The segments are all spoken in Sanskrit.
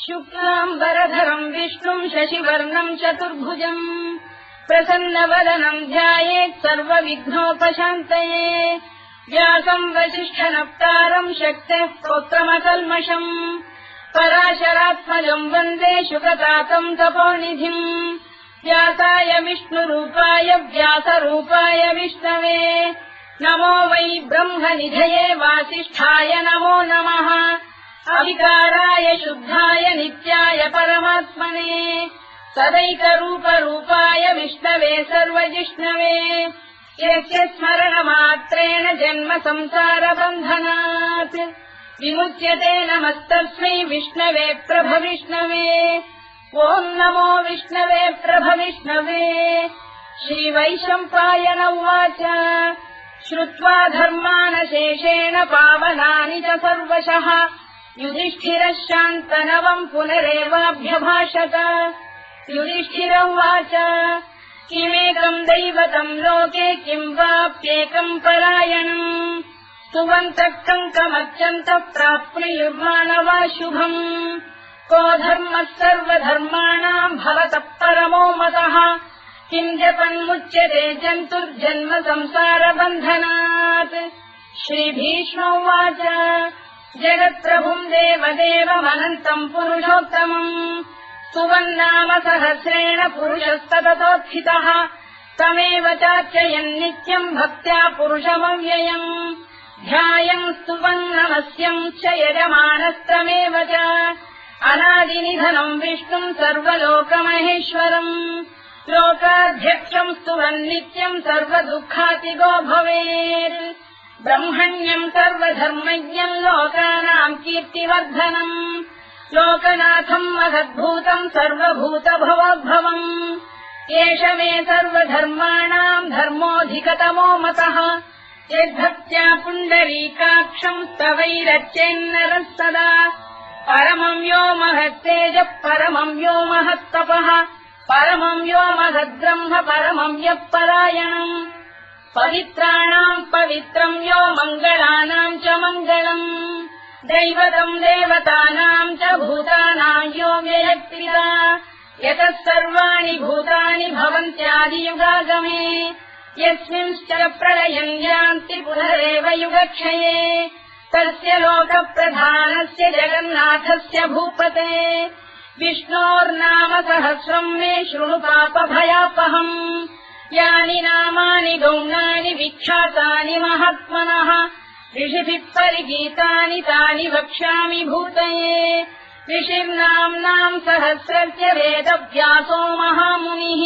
शुक्लाम्बरधरम् विष्णुम् शशिवर्णम् चतुर्भुजम् प्रसन्नवदनम् ध्यायेत् सर्वविघ्नोपशान्तये व्यासम् वसिष्ठनप्तारम् शक्तेः पौत्रमकल्मषम् पराशरात्मजम् वन्दे शुकतातम् तपोनिधिम् व्यासाय विष्णुरूपाय व्यासरूपाय विष्णवे नमो वै ब्रह्मनिधये वासिष्ठाय नमो नमः अविकाराय शुद्धाय नित्याय परमात्मने सदैकरूपरूपाय विष्णवे सर्वजिष्णवे यस्य स्मरणमात्रेण जन्म संसारबन्धनात् विमुच्यते नमस्तस्मै विष्णवे प्रभविष्णवे ॐ नमो विष्णवे प्रभविष्णवे श्रीवैशम्पायन उवाच श्रुत्वा धर्मानशेषेण पावनानि च सर्वशः युधिष्ठिरः शान्तनवम् पुनरेवाभ्यभाषत युधिष्ठिर उवाच किमेकम् दैवतम् लोके किम् वाप्येकम् परायणम् स्तुवन्तः कङ्कमर्चन्तः प्राप्नुयुर्मानवा शुभम् को धर्मः सर्वधर्माणाम् भवतः परमो मतः किम् जपन्मुच्यते जन्तुर्जन्म संसारबन्धनात् श्रीभीष्म उवाच जगत्प्रभुम् देवदेवमनन्तम् पुरुषोत्तमम् स्तुवन्नाम सहस्रेण पुरुषस्तततोत्थितः तमेव चार्चयन् नित्यम् भक्त्या पुरुषमव्ययम् ध्यायम् स्तुवन् नमस्यम् च यजमानस्तमेव च अनादिनिधनम् विष्णुम् सर्वलोकमहेश्वरम् लोकाध्यक्षम् स्तुवन् नित्यम् सर्वदुःखातिगो भवेत् ब्रह्मण्यम् सर्वधर्मज्ञम् लोकानाम् कीर्तिवर्धनम् लोकनाथम् महद्भूतम् सर्वभूतभवोद्भवम् एष मे सर्वधर्माणाम् धर्मोऽधिकतमो मतः यद्भक्त्या पुण्डरीकाक्षम् स्तवैरच्चेन्नरः सदा परमम् यो महत्तेजः परमम् यो महत्तपः परमम् यो महद्ब्रह्म परमम् यः परायणम् पवित्राणाम् पवित्रम् यो मङ्गलानाम् च मङ्गलम् दैवतम् देवतानाम् च भूतानाम् यो व्ययक्रिया यतः सर्वाणि भूतानि भवन्त्यादियुगागमे यस्मिंश्च प्रलयम् यान्ति पुनरेव युगक्षये तस्य लोकप्रधानस्य जगन्नाथस्य भूपते विष्णोर्नाम सहस्रम् मे शृणु पापभयापहम् यानि नामानि गौणानि विख्यातानि महात्मनः ऋषिभिः परिगीतानि तानि वक्ष्यामि भूतये ऋषिर्नाम्नाम् सहस्रस्य वेदव्यासो महामुनिः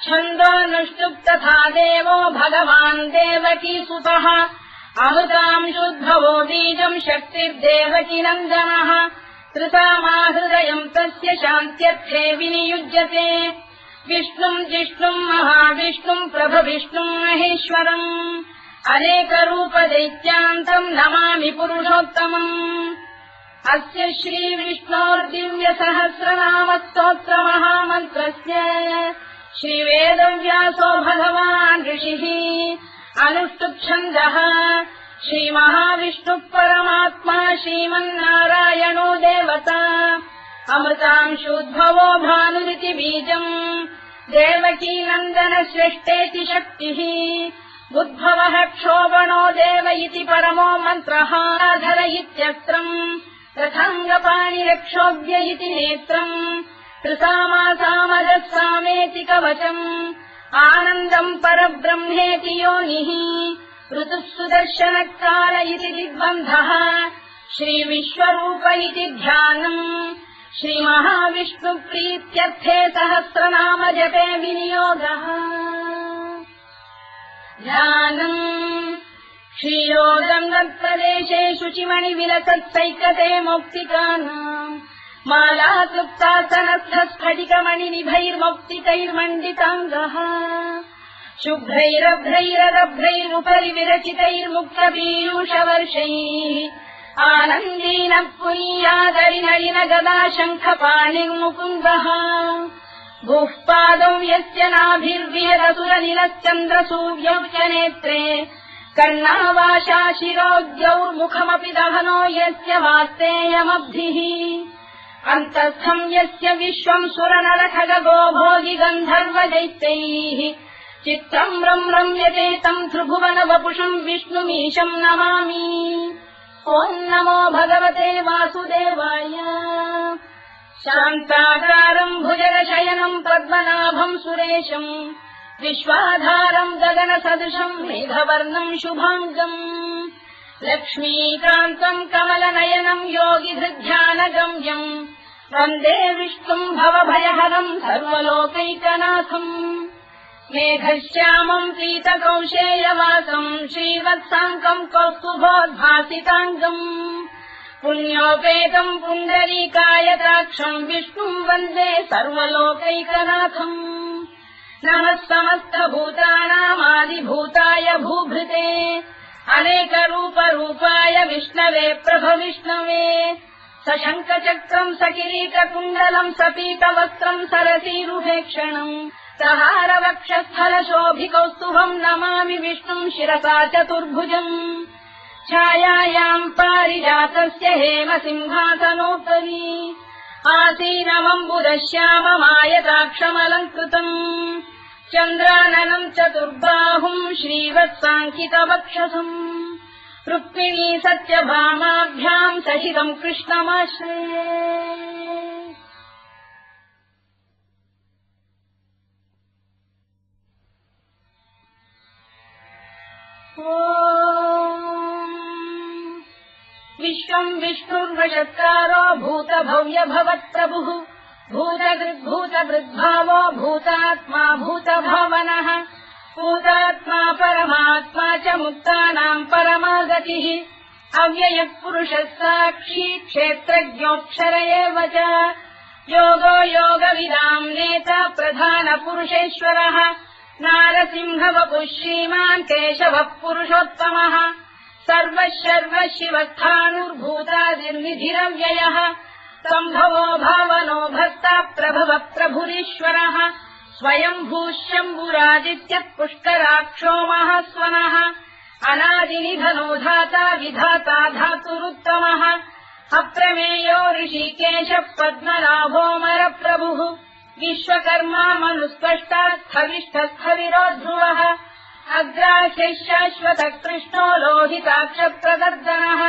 छन्दोऽनुष्टुप् तथा देवो भगवान् देवकीसुतः अमृताम् शुद्भवो बीजम् शक्तिर्देवकीनन्दनः त्रिसामाहृदयम् तस्य शान्त्यर्थे विनियुज्यते विष्णुम् जिष्णुम् महाविष्णुम् प्रभविष्णुम् महेश्वरम् अनेकरूपदैत्यान्तम् नमामि पुरुषोत्तमम् अस्य श्रीविष्णोर्दिव्यसहस्रनामस्तोत्रमहामन्त्रस्य श्रीवेदव्यासो भगवान् ऋषिः अनुष्टुप्छन्दः श्रीमहाविष्णुः परमात्मा श्रीमन्नारायणो देवता अमृतांशोद्भवो भानुरिति बीजम् देवकीनन्दन श्रेष्ठेति शक्तिः उद्भवः क्षोभणो देव इति परमो मन्त्रः धर इत्यस्त्रम् रथाङ्गपाणिरक्षोभ्य इति नेत्रम् त्रिसामासामजः सामेति कवचम् आनन्दम् परब्रह्मेति योनिः ऋतुः सुदर्शनकाल इति दिग्बन्धः श्रीविश्वरूप इति ध्यानम् श्रीमहाविष्णुप्रीत्यर्थे सहस्रनाम जपे विनियोगः ध्यानम् श्रीयोगम् तत्प्रदेशे शुचिमणिविलसत्सैकते मौक्तिकानाम् मालाक्लुप्तासनस्थ स्फटिकमणिनिभैर्मौक्तिकैर्मण्डिताङ्गः शुभ्रैरभ्रैररभ्रैरुपरि विरचितैर्मुक्तपीयूषवर्षैः आनन्दीनः पुनीयादरिनलिन गदा शङ्खपाणिर्मुकुन्दः भूः पादौ यस्य नाभिर्विहरसुरनिलश्चन्द्रसूर्यौ च नेत्रे कर्णावाशा शिरोद्यौर्मुखमपि दहनो यस्य वास्तेयमब्धिः अन्तस्थम् यस्य विश्वम् सुरनरखगो भोगि गन्धर्वदैत्यैः चित्रम् रम्यते तम् त्रिभुवन वपुषम् विष्णुमीशम् नमामि ॐ नमो भगवते वासुदेवाय शान्ताकारम् भुजगशयनम् पद्मनाभम् सुरेशम् विश्वाधारम् गगनसदृशम् मेघवर्णम् शुभाङ्गम् लक्ष्मीकान्तम् कमलनयनम् योगिधृध्यानगम्यम् वन्दे विष्णुम् भवभयहरम् सर्वलोकैकनाथम् मेघश्यामम् पीतकौशेयवासम् श्रीवत्साङ्कम् कौस्तुभोद्भासिताङ्गम् पुण्योपेतम् पुण्डरीकायताक्षम् विष्णुम् वन्दे सर्वलोकैकनाथम् नमः समस्तभूतानामादिभूताय भूभृते अनेकरूपरूपाय विष्णवे प्रभविष्णवे सशङ्खचक्रम् सकिरीटकुण्डलम् सपीतवस्त्रम् सरसीरुहेक्षणम् सहारवक्षस्थलशोभिकौस्तुभम् नमामि विष्णुम् शिरसा चतुर्भुजम् छायायाम् पारिजातस्य हेमसिंहासनोपरि आसीनमम्बुदश्याममायताक्षमलङ्कृतम् चन्द्राननम् चतुर्बाहुम् श्रीवत्साङ्कितवक्षसम् रुक्मिणी सत्यभामाभ्याम् सहितम् कृष्णमाश्रये विश्वम् विष्णुर्वशत्कारो भूतभव्य भवत्प्रभुः भूतभृद्भावो भूतात्मा भूतभावनः भूतात्मा परमात्मा च मुक्तानाम् परमागतिः अव्ययः पुरुषः साक्षी क्षेत्रज्ञोऽक्षर एव च योगो योगविदाम् नेता प्रधानपुरुषेश्वरः नारसिंहवपुः श्रीमान् केशवः पुरुषोत्तमः सर्वः शिवस्थाणुर्भूतादिर्निधिरव्ययः सम्भवो भावनो भक्ता प्रभवः प्रभुरीश्वरः स्वयम्भूः शम्भुरादित्यः पुष्कराक्षो महास्वनः अनादिनिधनो धाता विधाता धातुरुत्तमः अप्रमेयो ऋषिकेशः पद्मनाभोऽमरप्रभुः विश्वकर्मा मनुस्पष्टा स्थविष्ठस्थविरो ध्रुवः अग्राह्यः शाश्वतः कृष्णो लोहिताक्षप्रदर्दनः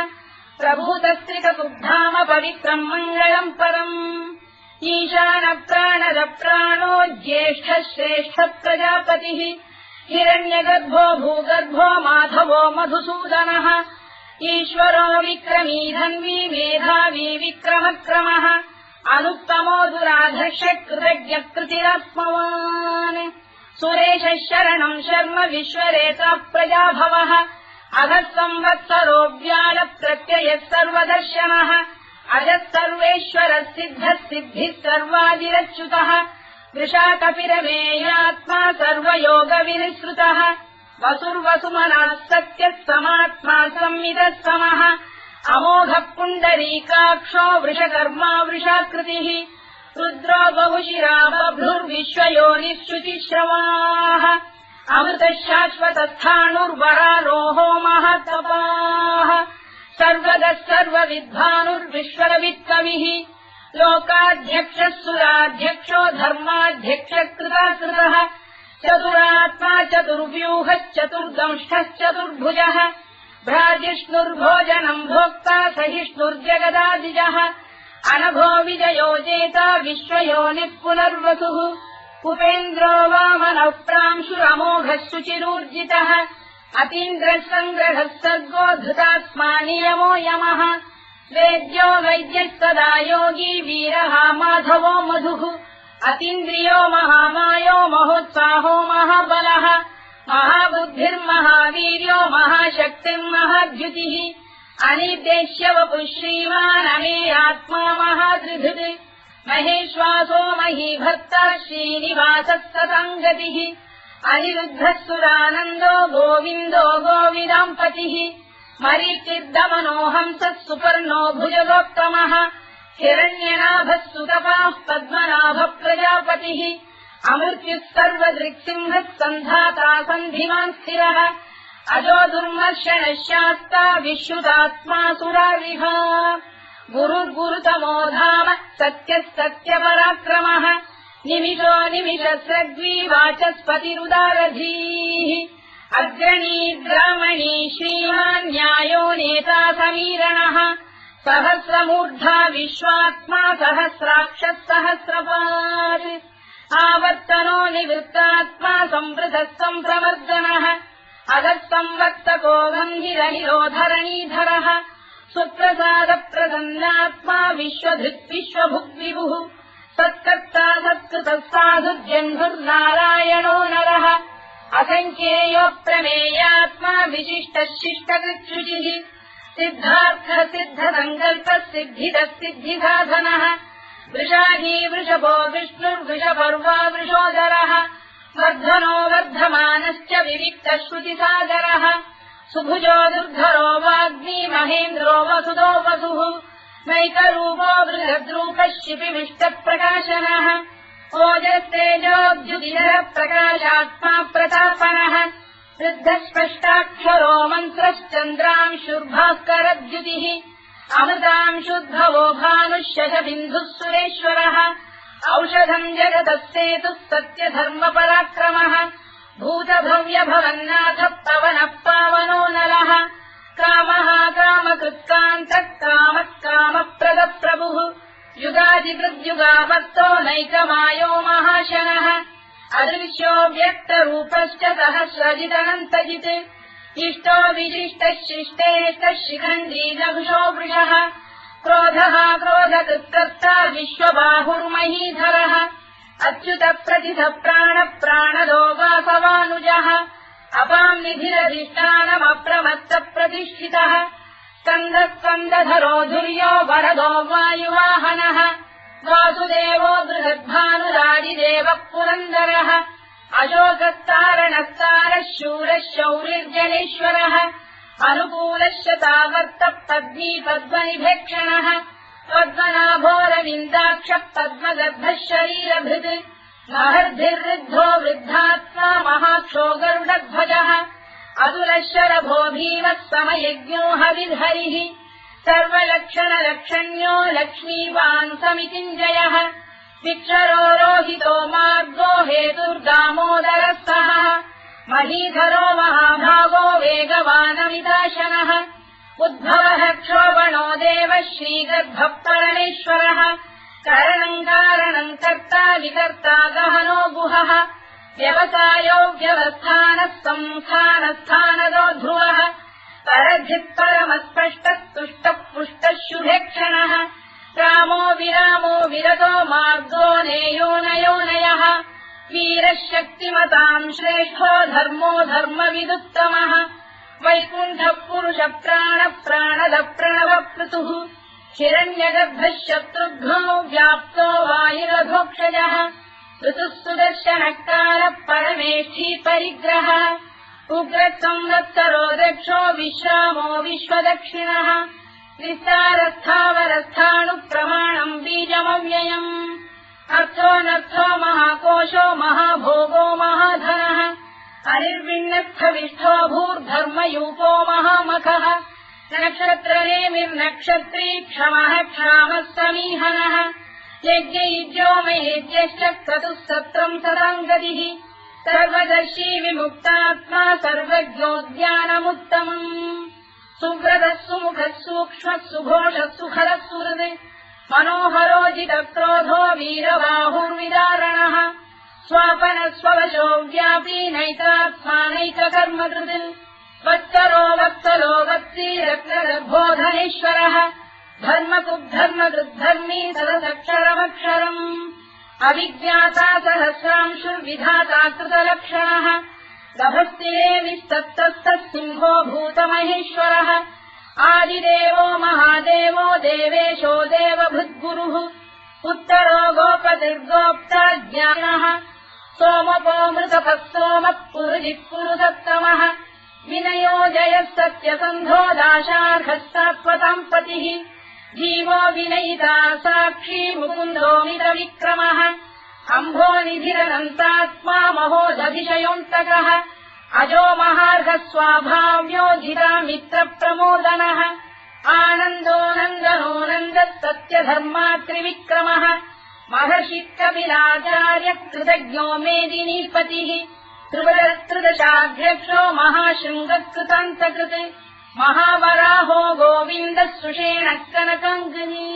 प्रभूतस्त्रिककुब्धाम पवित्रम् मङ्गलम् परम् ईशानप्राणदप्राणो ज्येष्ठः श्रेष्ठः प्रजापतिः हिरण्यगर्भो भूगर्भो माधवो मधुसूदनः ईश्वरो विक्रमी धन्वी मेधावी विक्रमक्रमः अनुत्तमो दुराधर्षः कृतज्ञः कृतिरात्मवान् सुरेशः शरणम् शर्म विश्वरेता प्रजाभवः अधः संवत्सरो व्यालप्रत्ययः सर्वदर्शनः अजः सर्वेश्वरः सिद्धः सिद्धिः सर्वादिरच्युतः वृषाकपिरमेयात्मा सर्वयोगविनिसृतः वसुर्वसुमनः सत्यः समात्मा संविदः समः अमोघः पुण्डरीकाक्षो वृषकर्मा वृषाकृतिः रुद्रो बहुशिरा बभ्रुर्विश्वयोनिः शुचिश्रवाः अमृतः शाश्वतस्थाणुर्वरारोहो महातपाः सर्वगः सर्वविद्वानुर्विश्वरवित्कविः लोकाध्यक्षः सुराध्यक्षो धर्माध्यक्षः कृताकृतः चतुरात्मा चतुर्व्यूहश्चतुर्दंष्टश्चतुर्भुजः भ्राजिष्णुर्भोजनम् भोक्ता सहिष्णुर्जगदादिजः अनघो विजयो जेता विश्वयोनिः पुनर्वसुः उपेन्द्रो वामनः प्रांशुरमोघः शुचिरूर्जितः अतीन्द्रः सङ्ग्रहः सर्गो धृतात्मा नियमो यमः वेद्यो वैद्यः सदा योगी वीरः माधवो मधुः अतीन्द्रियो महामायो महोत्साहो महाबलः महाबुद्धिर्महावीर्यो महाशक्तिर्महाद्युतिः अनिर्देश्य वपुः श्रीमान् अमेयात्मा महाधृधृत् महेश्वासो महीभक्तः श्रीनिवासः सताङ्गतिः अनिरुद्धः सुरानन्दो गोविन्दो गोविदाम्पतिः मरीचिर्दमनो हंसः सुपर्णो भुजगोत्तमः हिरण्यनाभः सुतपाः पद्मनाभः प्रजापतिः अमृत्युः सर्वदृक्सिंहः सन्धाता सन्धिमान् स्थिरः अजो दुर्मर्षणः शास्ता विश्रुतात्मा सुरारिः गुरुर्गुरुतमो धाम सत्यः सत्यपराक्रमः निमिषो निमिषस्रग्वी वाचस्पतिरुदारधीः अग्रणी ग्रामणी श्रीमान् न्यायो नेता समीरणः सहस्रमूर्धा विश्वात्मा सहस्राक्षः सहस्रपात् आवर्तनो निवृत्तात्मा संवृतः सम्प्रमर्दनः अधः संवक्तको गन्धिरनिरोधरणीधरः सुप्रसादप्रसन्नात्मा विश्वधृत् विश्वभुग्विभुः सत्कर्ता सत्कृतः साधुर्जह्नुर्नारायणो नरः असङ्ख्येयोऽप्रमेयात्मा विशिष्टः शिष्टकृच्छुचिः सिद्धार्थः सिद्धसङ्कल्पः सिद्धिदः सिद्धिसाधनः वृषाही वृषभो विष्णुर्वृषपर्वा वृषोदरः वर्धनो वर्धमानश्च विविक्तः श्रुतिसागरः सुभुजो दुर्धरो वाग्मी महेन्द्रो वसुदो वसुः नैकरूपो बृहद्रूपः शिपिविष्टप्रकाशनः ओजस्तेजोद्युतिधरः प्रकाशात्मा प्रतापनः वृद्धस्पष्टाक्षरो मन्त्रश्चन्द्रांशुर्भास्करद्युतिः अमृतांशुद्भवो भानुः शशबिन्दुः सुरेश्वरः औषधम् जगतः सेतुः सत्यधर्मपराक्रमः भूतभव्यभवन्नाथः पवनः पावनो नलः कामः कामकृत्कान्तः कामः कामप्रदप्रभुः युगादिकृद्युगावर्तो नैकमायो महाशनः अदृश्यो व्यक्तरूपश्च सहस्रजिदनन्तजित् इष्टो विशिष्टः शिष्टेष्टः शिखण्डी नभुषो वृषः क्रोधः क्रोधकृत्कर्ता विश्वबाहुर्महीधरः अच्युतप्रतिथः प्राणदो वासवानुजः अपाम् निधिरधिष्ठानमप्रमत्तप्रतिष्ठितः स्कन्दः स्कन्दधरो धुर्यो वरदो वायुवाहनः वासुदेवो बृहद्भानुरादिदेवः पुरन्दरः अशोकस्तारणस्तारः शूरः शौरिर्जनेश्वरः अनुकूलश्च तावर्तः पद्मी पद्मनिभेक्षणः पद्मनाभोरविन्दाक्षः पद्मगर्भः शरीरभृत् महर्भिर्वृद्धो वृद्धात्मा महाक्षो गरुडध्वजः अतुलः शरभो भीमः समयज्ञो हविर्हरिः सर्वलक्षणलक्षण्यो लक्ष्मीवान् समितिञ्जयः विक्षरो रोहितो मार्गो हेतुर्दामोदरः सहः महीधरो महाभागो वेगवानमिदाशनः उद्भवः क्षोभणो देवः श्रीगर्भः परमेश्वरः करणम् कारणम् कर्ता विकर्ता गहनो गुहः व्यवसायो व्यवस्थानः संस्थानस्थानदो ध्रुवः परधिः परमस्पष्टः तुष्टः पुष्टः शुभेक्षणः रामो विरामो विरतो मार्गो नेयोनयोनयः वीरः शक्तिमताम् श्रेष्ठो धर्मो धर्मविदुत्तमः वैकुण्ठः पुरुषः प्राणः प्राणदः प्रणवपृतुः हिरण्यगर्भः शत्रुघ्नो व्याप्तो वायुरधोक्षजः ऋतुः सुदर्शनः कालः परमेष्ठी परिग्रहः उग्रः संवत्सरो दक्षो विश्रामो विश्वदक्षिणः विस्तारस्थावरस्थाणुप्रमाणम् बीजमव्ययम् अर्थोऽनर्थो महाकोशो महाभोगो महाधनः अनिर्विण्णस्थविष्ठो भूर्धर्मयूपो महामखः नक्षत्रनेमिर्नक्षत्री क्षमः क्षामः समीहनः यज्ञयुज्यो महेज्यश्च क्रतुः सत्रम् सदाम् गतिः सर्वदर्शी विमुक्तात्मा सर्वज्ञोद्यानमुत्तमम् सुव्रतः सुमुखः सूक्ष्मः सुघोषः सुखरः सुहृत् मनोहरोजितक्रोधो वीरबाहुर्विदारणः स्वापनः स्ववशो व्यापी नैतात्मा नैककर्मकृत् वत्सरो वत्सलो वत्सी रत्नगर्भोधनेश्वरः धर्मकृद्धर्मकृद्धर्मी सदसक्षरमक्षरम् अविज्ञाता सहस्रांशुर्विधाता कृतलक्षणः गभस्तिरेविस्तप्तस्तः सिंहो भूतमहेश्वरः आदिदेवो महादेवो देवेशो देवभृद्गुरुः उत्तरो गोपतिर्गोप्ता ज्ञानः सोमपो मृतपः सोमः पुरुजिः पुरुषोत्तमः विनयो जयः सत्यसन्धो दाशार्हः सात्वताम् पतिः जीवो विनयिता साक्षी मुकुन्दोमितविक्रमः अम्भोनिधिरनन्तात्मा महोदधिशयोऽन्तकः अजो महार्घ स्वाभाव्यो जिता मित्र प्रमोदनः आनन्दो नन्दनो नन्दः सत्यधर्मा त्रिविक्रमः महर्षि कपिलाचार्य कृतज्ञो मेदिनीपतिः त्रिदशाध्यक्षो महाशृङ्गकृतान्तकृत् महावराहो गोविन्दः सुषेण कनकाङ्गनी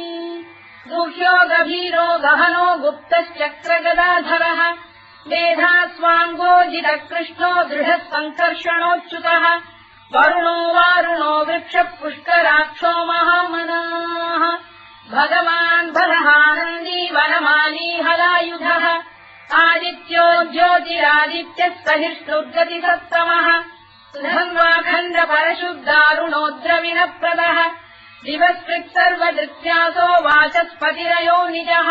गुह्यो गभीरो गहनो गुप्तश्चक्रगदाधरः मेधास्वाङ्गोजितकृष्णो दृढः सङ्कर्षणोच्युतः वरुणो वारुणो वृक्षपुष्कराक्षो महामनाः भगवान् बलहानन्दी वनमाली हलायुधः आदित्यो ज्योतिरादित्यः सहिष्णुर्गतिसत्तमः सुधन्वाखण्ड परशुद्धारुणोद्रविनप्रदः दिवस्कृत् सर्वदृत्यासो वाचस्पतिरयो निजः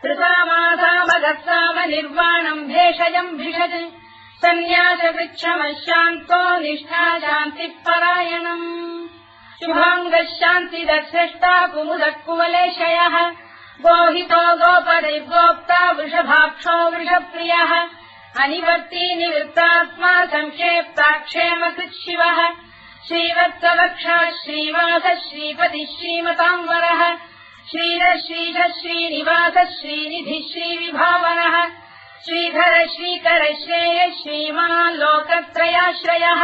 कृतामासामगस्साम निर्वाणम् भेषजम् भिषज सन्न्यासवृक्षमशान्तो निष्ठा शान्तिः परायणम् शुभाङ्गः शान्तिदश्रेष्टा कुमुदः कुवलेशयः गोहितो गोपदैर्गोप्ता वृषभाक्षो वृषप्रियः अनिवर्ती निवृत्तात्मा संक्षेप्ताक्षेमकृत् शिवः श्रीवत्सवक्षः श्रीवासः श्रीपतिः श्रीमताम्बरः श्रीधः श्रीधः श्रीनिवासः श्रीनिधिः श्रीविभावनः श्रीधर श्रीकर श्रेयः श्रीमान् लोकत्रयाश्रयः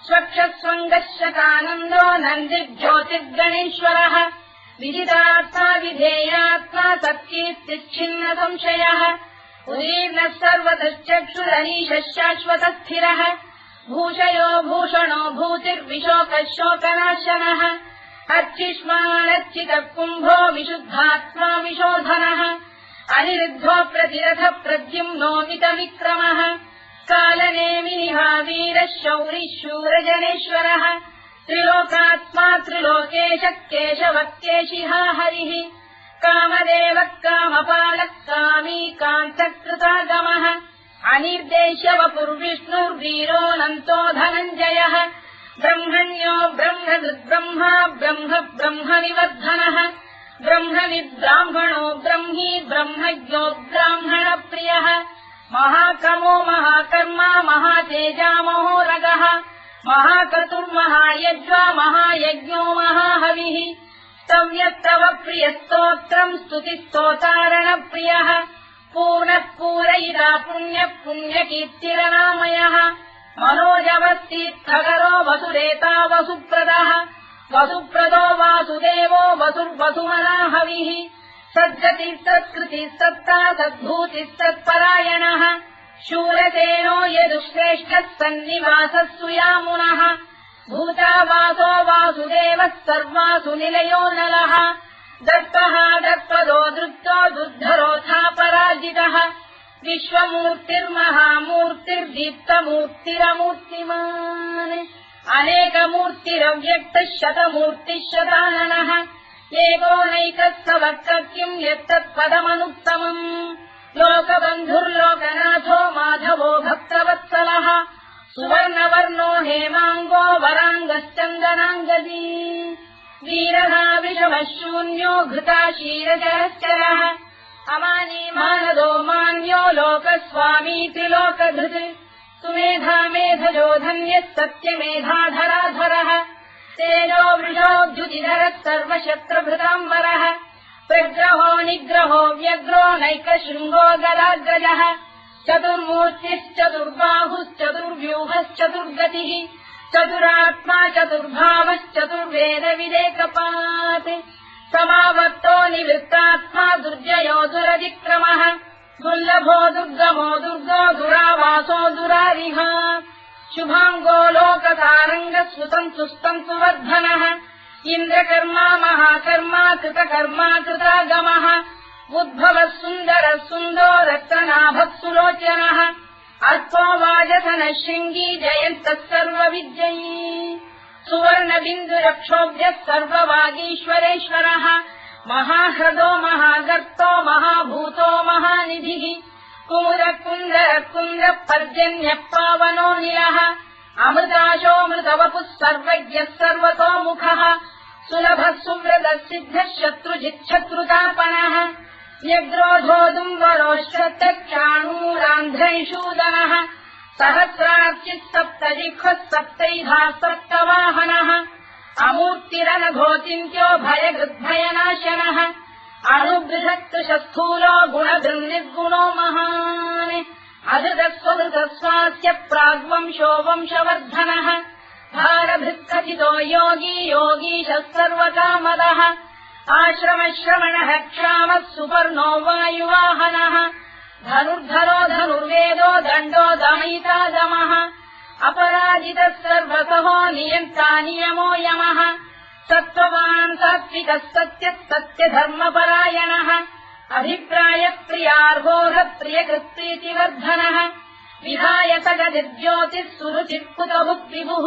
स्वक्षस्वङ्गः शतानन्दो नन्दिर्ज्योतिर्गणेश्वरः विदितात्मा विधेयात्मा तत्कीर्तिच्छिन्न संशयः उदीर्णः सर्वतश्चक्षुरनीशः शाश्वतस्थिरः भूषयो भूषणो भूतिर्विशोकः शोकनाशनः अर्चिष्मानर्चितः कुम्भो विशुद्धात्मा विशोधनः अनिरुद्धो प्रतिरथ प्रद्युम्नोमितविक्रमः कालनेमिनिहावीरः शौरिः शूरजनेश्वरः त्रिलोकात्मा त्रिलोकेशः केशवः केशिहा हरिः कामदेवः कामपालः कामी कान्तकृतागमः अनिर्देश्य वपुर्विष्णुर्वीरोऽनन्तो धनञ्जयः ब्रह्मण्यो ब्रह्मकृद्ब्रह्मा ब्रह्म ब्रह्मनिवर्धनः ब्रह्मविद्ब्राह्मणो ब्रह्मी ब्रह्मज्ञो ब्राह्मणप्रियः महाक्रमो महाकर्मा महातेजा महोरगः महाक्रतुर्महायज्वा महायज्ञो महाहविः स्तव्यस्तव प्रियस्तोत्रम् स्तुतिस्तोतारणप्रियः पूर्णः पूरयिता पुण्यः पुण्यकीर्तिरनामयः मनोजवस्तीर्थकरो वसुरेता वसुप्रदः वसुप्रदो वासुदेवो वसुर्वसुमनाहविः सद्गतिः सत्कृतिः सत्ता सद्भूतिः सत्परायणः शूरसेनो यदुश्रेष्ठः सन्निवासः सुयामुनः भूतावासो वासुदेवः सर्वासु निलयो नलः दत्तः दत्पदो दृप्तो दुर्धरोऽथापराजितः विश्वमूर्तिर्महामूर्तिर्दीप्तमूर्तिरमूर्तिमान् अनेकमूर्तिरव्यक्तः शतमूर्तिः शताननः एकोनैकः सवक्तः किम् यत्तत्पदमनुत्तमम् लोकबन्धुर्लोकनाथो माधवो भक्तवत्सलः सुवर्णवर्णो हेमाङ्गो वराङ्गश्चन्दनाङ्गदी वीरः विषमः शून्यो घृता क्षीरजरश्चरः अमानी मानदो मान्यो लोकस्वामी त्रिलोकधृत् सुमेधा मेधजो धन्यः सत्यमेधाधराधरः तेजो वृषोऽद्युतिधरः सर्वशस्त्रभृताम्बरः प्रग्रहो निग्रहो व्यग्रो नैकशृङ्गो गदाग्रजः चतुर्मूर्तिश्चतुर्बाहुश्चतुर्व्यूहश्चतुर्गतिः चतुरात्मा चतुर्भावश्चतुर्वेदविदेकपात् समावर्तो निवृत्तात्मा दुर्जयो दुरतिक्रमः दुर्लभो दुर्गमो दुर्गो दुरावासो दुरारिः शुभाङ्गो लोकतारङ्गः सुतन्तु वर्धनः इन्द्रकर्मा महाकर्मा कृतकर्मा कृतागमः उद्भवः सुन्दरः सुन्दो रक्तनाभः सुलोचनः अर्थो वाजसनः शृङ्गी जयन्तः सर्वविद्ययी सुवर्णबिन्दुरक्षोभ्यः सर्ववागीश्वरेश्वरः महाह्रदो महागर्तो महाभूतो महानिधिः कुमुदकुन्दरकुन्दः पर्जन्यः पावनो निलः अमृताशोऽमृतवपुः सर्वज्ञः सर्वतोमुखः सुलभः सुव्रतः सिद्धः शत्रुजिच्छत्रुतापनः व्यग्रोधोदुम्बरोश्चक्षाणूरान्ध्रैषूदनः सहस्रार्चिः सप्तजिह्वः सप्तैधाः सप्तवाहनः अमूर्तिरनघोचिन्त्यो भयगृद्भयनाशनः अणुबृहत्कृशस्थूलो गुणधृन्निर्गुणो महान् अधृतस्वधृतस्वास्य प्राग्वंशो वंशवर्धनः भारभृत्कथितो योगी योगीशः सर्वकामदः आश्रमश्रवणः क्षामः सुपर्णो वायुवाहनः धनुर्धरो धनुर्वेदो दण्डो दमयिता दमः अपराजितः सर्वसहो नियन्ता नियमो यमः सत्त्ववान् सात्विकः सत्यः सत्यधर्मपरायणः अभिप्रायप्रियार्होः प्रियकृत्प्रीतिवर्धनः विधायतगतिर्ज्योतिः सुरुचित्कुतभुक्विभुः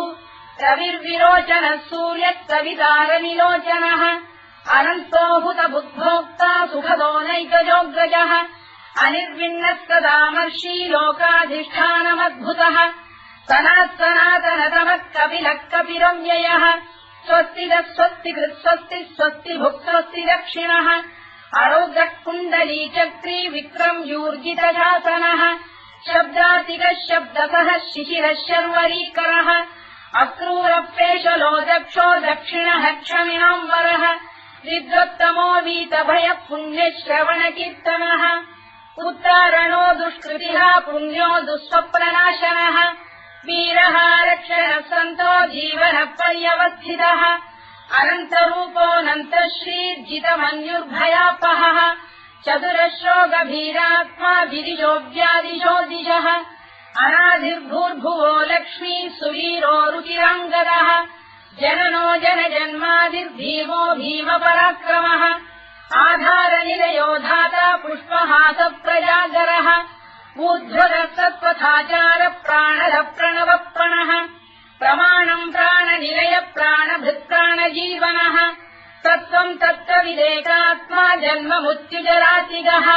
रविर्विरोचनः सूर्यः कवितारविलोचनः अनन्तो हुतबुद्भोक्ता सुखदो नैकजोऽग्रजः अनिर्विण्णः सदामर्षी लोकाधिष्ठानमद्भुतः सनातनतमः कपिलः कपिरव्ययः स्वस्तिदः स्वस्तिकृत् स्वस्ति स्वस्तिभुक् स्वस्ति दक्षिणः अरौद्रः कुण्डली चक्री विक्रम्यूर्जितशासनः शब्दातिकः शब्दसः शिशिरः शर्वरीकरः अक्रूरप्रेषलो दक्षो दक्षिणः क्षमिणाम्बरः विद्वत्तमो वीतभयः पुण्यश्रवणकीर्तनः उत्तारणो दुष्कृतिः पुण्यो दुःस्वप्ननाशनः वीरः रक्षणः सन्तो जीवनः पर्यवस्थितः अनन्तरूपोऽनन्तश्रीर्जितमन्युर्भयापहः चतुरश्रो गभीरात्मा विदिशो व्यादिशो दिशः अनाधिर्भूर्भुवो लक्ष्मी सुवीरो रुचिराङ्गदः जननो जनजन्मादिर्भीमो भीमपराक्रमः आधारनिलयो धाता पुष्पहासप्रजागरः ऊर्ध्वरः सत्त्वथाचार प्राणः प्रणवप्रणः प्रमाणम् प्राणनिलय प्राणभृत्प्राणजीवनः तत्त्वम् तत्त्वविदेकात्मा जन्ममृत्युजरातिगः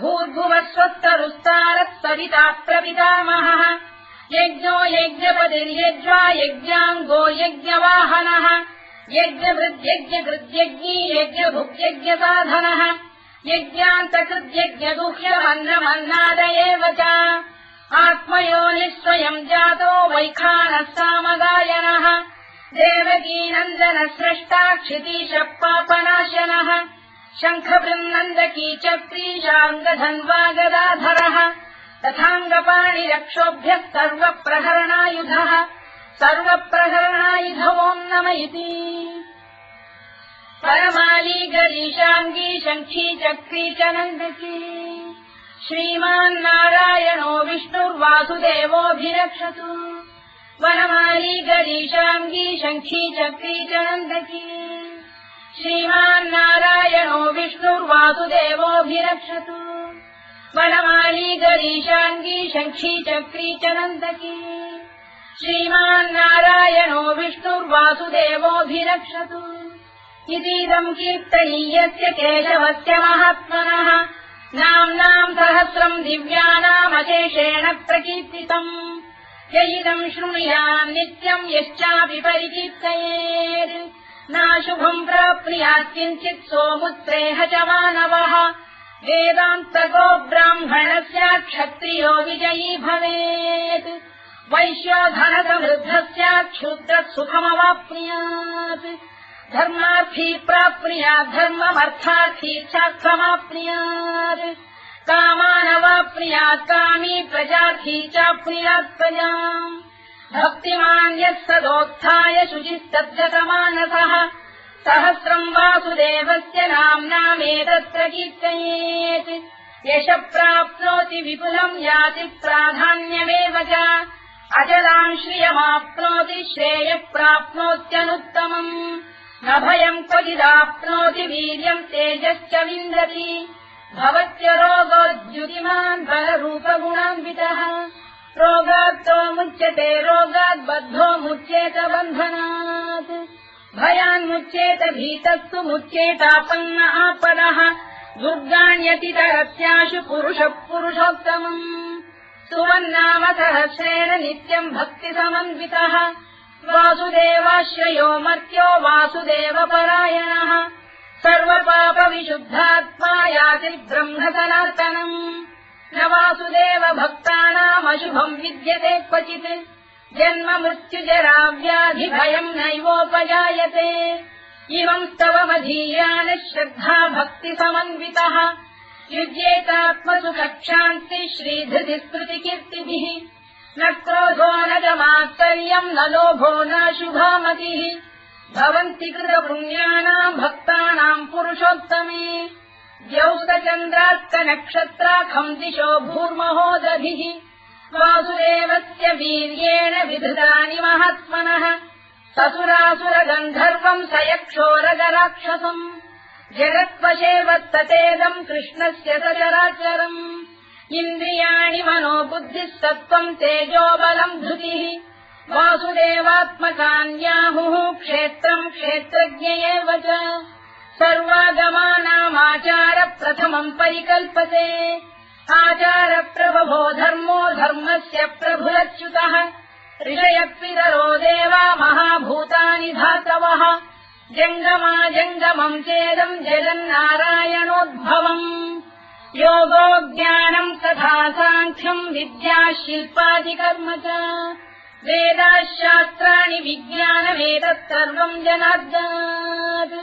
भूर्भुवः स्वस्तरुस्तारः सविता प्रपितामहः यज्ञो यज्ञपतिर्यज्वा यज्ञाङ्गो यज्ञवाहनः यज्ञभृद्यज्ञकृद्यज्ञी यज्ञभुक्यज्ञसाधनः यज्ञान्तकृद्यज्ञगुह्यमन्नमन्नाद एव च आत्मयोनिः स्वयम् जातो वैखानः सामगायनः देवकीनन्दनः स्रष्टा क्षितीशः पापनाशनः शङ्खबृन्नन्दकी चक्रीशाङ्गधन्वा गदाधरः तथाङ्गपाणिरक्षोभ्यः सर्वप्रहरणायुधः सर्वप्रहरणायुध ओम् नम इति परमाली गरीशाङ्गी शङ्खी चक्री च नन्दकी श्रीमान्नारायणो विष्णुर्वासुदेवोऽभिरक्षतु वनमाली गरीशाङ्गी शङ्खी चक्री च नन्दकी श्रीमान्नारायणो विष्णुर्वासुदेवोऽभिरक्षतु वनमाली गरीशाङ्गी शङ्खी चक्री च नन्दकी श्रीमान्नारायणो विष्णुर्वासुदेवोऽभिरक्षतु इतीदम् कीर्तनीयस्य केशवस्य महात्मनः नाम्नाम् सहस्रम् दिव्यानामशेषेण प्रकीर्तितम् य इदम् शृणुयाम् नित्यम् यश्चापि परिकीर्तयेत् नाशुभम् प्राप्नुयात् किञ्चित् सोमुत्रेह च मानवः वेदान्तको ब्राह्मणस्य क्षत्रियो विजयी भवेत् वैश्यो धनसमृद्धस्य क्षुद्रः सुखमवाप्नुयात् धर्मार्थी प्राप्नुयात् धर्ममर्थार्थी चार्थमाप्नुयात् कामानवाप्नुयात् कामी प्रजार्थी चाप्नुयात् प्रजाम् भक्तिमान् यः सदोत्थाय शुचिस्तद्गतमानसः सहस्रम् वासुदेवस्य नाम्नामेतत्र कीर्तयेत् यशः प्राप्नोति विपुलम् याति प्राधान्यमेव च अचलाम् श्रियमाप्नोति श्रेयः प्राप्नोत्यनुत्तमम् न भयम् क्वचिदाप्नोति वीर्यम् तेजश्च विन्दति भवत्य रोगोद्युतिमान् बलरूपगुणान्वितः रोगात्तो मुच्यते रोगात् बद्धो मुच्येत बन्धनात् भयान्मुच्येत भीतस्तु मुच्येतापन्न आपदः दुर्गाण्यतितरत्याशु पुरुषः पुरुषोत्तमम् सुवन्नाम सहस्रेण नित्यम् भक्तिसमन्वितः वासुदेवाश्रयो मर्त्यो वासुदेवपरायणः सर्वपापविशुद्धात्मा याति ब्रह्म सनातनम् न वासुदेव भक्तानामशुभम् विद्यते क्वचित् जन्म मृत्युजरा व्याधि भयम् नैवोपजायते इमम् स्तवमधीयानः श्रद्धा भक्ति समन्वितः युज्येतात्मसुखक्षान्ति श्रीधृति स्मृतिकीर्तिभिः न क्रोधो न च मात्सर्यम् न लोभो न शुभामतिः भवन्ति कृतपुण्यानाम् भक्तानाम् पुरुषोत्तमे द्यौस्तचन्द्रास्तनक्षत्राखम् दिशो भूर्महो दधिः वासुदेवस्य वीर्येण विधृतानि महात्मनः ससुरासुरगन्धर्वम् स यक्षोरगराक्षसम् जगत्वशे वत्ततेदम् कृष्णस्य सचराचरम् इन्द्रियाणि मनो बुद्धिः सत्त्वम् तेजोबलम् धृतिः वासुदेवात्मकान्याहुः क्षेत्रम् क्षेत्रज्ञ एव च सर्वागमानामाचार प्रथमम् परिकल्पते आचारप्रभवो धर्मो धर्मस्य प्रभुरच्युतः ऋषयपितरो देवा महाभूतानि धातवः जङ्गमाजङ्गमम् चेदम् जगन्नारायणोद्भवम् योगो ज्ञानम् तथा साङ्ख्यम् विद्या शिल्पादिकर्म च वेदाः शास्त्राणि विज्ञानमेतत् सर्वम् जनार्दनात्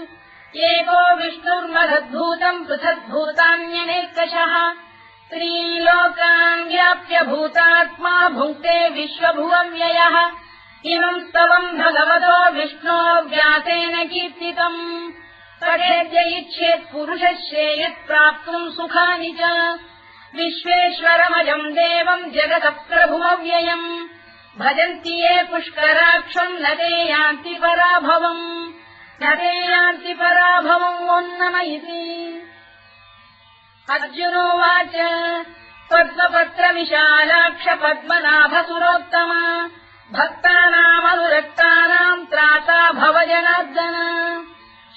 एको विष्णुर्महद्भूतम् पृथग्भूतान्यनेकशः त्रीन् लोकान् व्याप्य भूतात्मा भुङ्क्ते विश्वभुवव्ययः इमम् स्तवम् भगवतो विष्णो व्यासेन कीर्तितम् पठेद्य इच्छेत् पुरुषः श्रेयत् प्राप्तुम् सुखानि च विश्वेश्वरमजम् देवम् जगतः प्रभुमव्ययम् भजन्ति ये पुष्कराक्षम् न ते यान्ति पराभवम् ओन्नमयिति अर्जुनोवाच पद्मपत्रविशालाक्ष पद्मनाभसुरोत्तम भक्तानामनुरक्तानाम् त्राता भव जनार्दन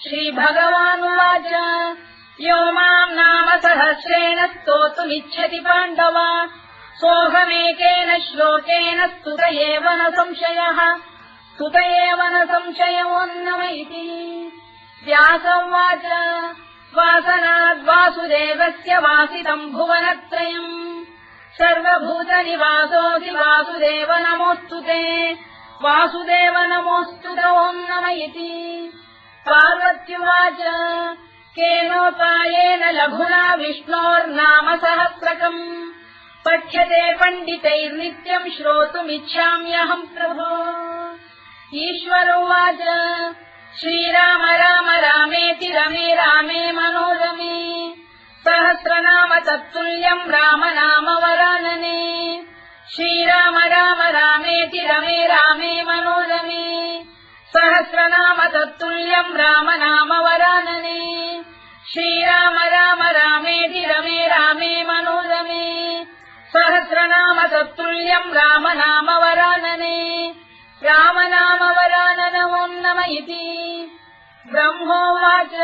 श्रीभगवानुवाच यो माम् नाम सहस्रेण स्तोतुमिच्छति पाण्डव सोऽहमेकेन श्लोकेन स्तुत एव न संशयोऽन्नमयिति व्यासोवाच वासनाद्वासुदेवस्य वासितम् भुवनत्रयम् सर्वभूतनिवासोऽसि वासुदेव नमोऽस्तु ते वासुदेव नमोऽस्तु ओन्नमयिति पार्वत्युवाच केनोपायेन लघुना विष्णोर्नाम सहस्रकम् पठ्यते पण्डितैर्नित्यम् श्रोतुमिच्छाम्यहम् प्रभो ईश्वरोवाच श्रीराम राम रामेति रमे रामे मनोरमे सहस्रनाम तत्तुल्यम् राम नाम वरानने श्रीराम राम रामेति रमे रामे मनोरमे सहस्रनाम तत्तुल्यम् राम नाम वरानने श्रीराम राम रामेति रमे रामे मनोरमे सहस्रनाम तत्तुल्यम् राम नाम वरानने राम नाम वराननमोन्नमयिति ब्रह्मोवाच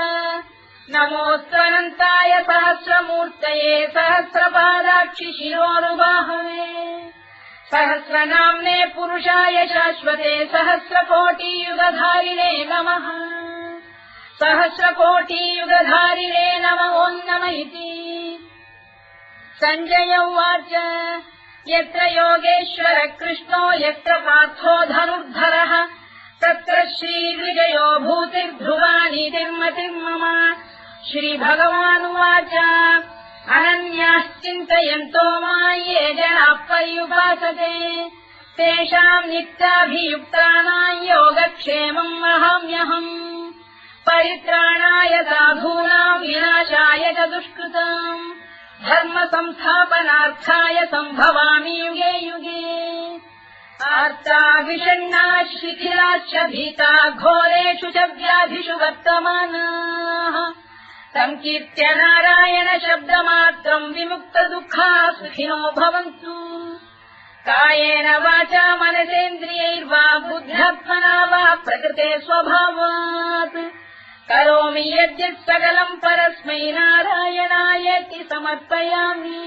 नमोऽस्त्वनन्ताय सहस्रमूर्तये सहस्रपादाक्षि शिरोरुबाहवे सहस्रनाम्ने पुरुषाय शाश्वते सहस्रकोटियुगधारिणे नमः सहस्रकोटियुगधारिणे नमोन्नमयिति सञ्जय उवाच यत्र योगेश्वर कृष्णो यत्र पार्थो धनुर्धरः तत्र श्रीविजयो भूतिर्ध्रुवानीतिर्मतिर्मम श्रीभगवानुवाच अनन्याश्चिन्तयन्तो मां ये जनाः पर्युपासते तेषाम् नित्याभियुक्तानां योगक्षेमम् वहाम्यहम् परित्राणाय साधूनां विनाशाय च दुष्कृताम् धर्म संस्थापनार्थाय सम्भवामि युगे युगे आर्ता विषण्णाः शिथिलाश्च भीता घोरेषु च व्याधिषु वर्तमानाः संकीर्त्य नारायण शब्दमात्रम् विमुक्त दुःखाः सुखिनो भवन्तु कायेन वाचा मनसेन्द्रियैर्वा बुद्ध्यात्मना वा प्रकृते स्वभावात् करोमि यद्यत् सकलम् परस्मै नारायणायेति समर्पयामि।